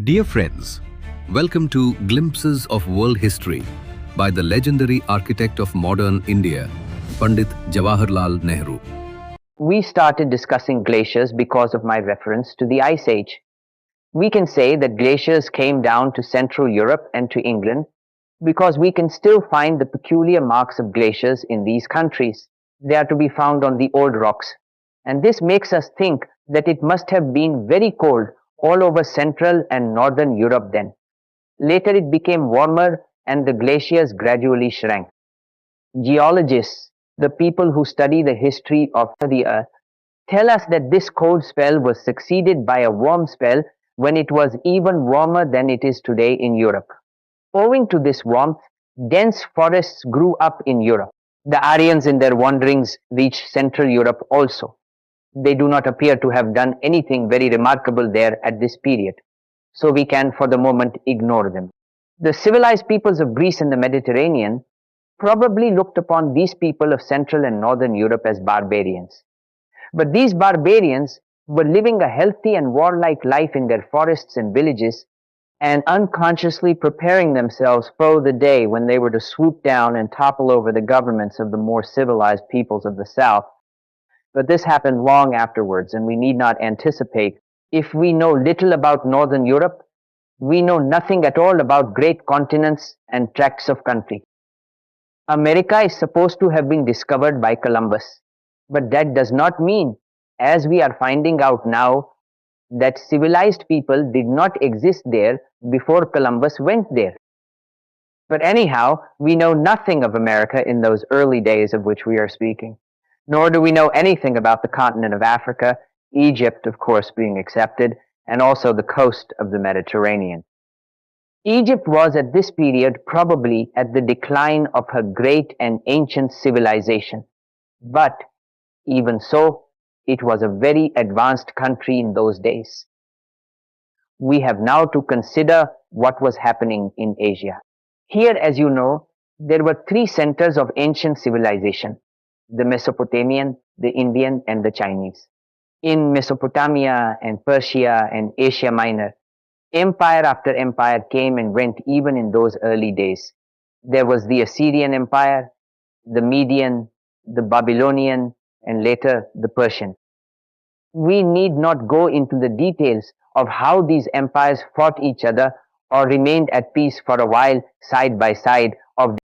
Dear friends, welcome to Glimpses of World History by the legendary architect of modern India, Pandit Jawaharlal Nehru. We started discussing glaciers because of my reference to the Ice Age. We can say that glaciers came down to Central Europe and to England because we can still find the peculiar marks of glaciers in these countries. They are to be found on the old rocks, and this makes us think that it must have been very cold all over Central and Northern Europe then. Later it became warmer and the glaciers gradually shrank. Geologists, the people who study the history of the earth, tell us that this cold spell was succeeded by a warm spell when it was even warmer than it is today in Europe. Owing to this warmth, dense forests grew up in Europe. The Aryans in their wanderings reached Central Europe also. They do not appear to have done anything very remarkable there at this period, so we can for the moment ignore them. The civilized peoples of Greece and the Mediterranean probably looked upon these people of Central and Northern Europe as barbarians. But these barbarians were living a healthy and warlike life in their forests and villages and unconsciously preparing themselves for the day when they were to swoop down and topple over the governments of the more civilized peoples of the South. But this happened long afterwards, and we need not anticipate. If we know little about Northern Europe, we know nothing at all about great continents and tracts of country. America is supposed to have been discovered by Columbus, but that does not mean, as we are finding out now, that civilized people did not exist there before Columbus went there. But anyhow, we know nothing of America in those early days of which we are speaking, nor do we know anything about the continent of Africa, Egypt, of course, being excepted, and also the coast of the Mediterranean. Egypt was at this period probably at the decline of her great and ancient civilization, but even so, it was a very advanced country in those days. We have now to consider what was happening in Asia. Here, as you know, there were three centers of ancient civilization: the Mesopotamian, the Indian, and the Chinese. In Mesopotamia and Persia and Asia Minor, empire after empire came and went even in those early days. There was the Assyrian Empire, the Median, the Babylonian, and later the Persian. We need not go into the details of how these empires fought each other or remained at peace for a while side by side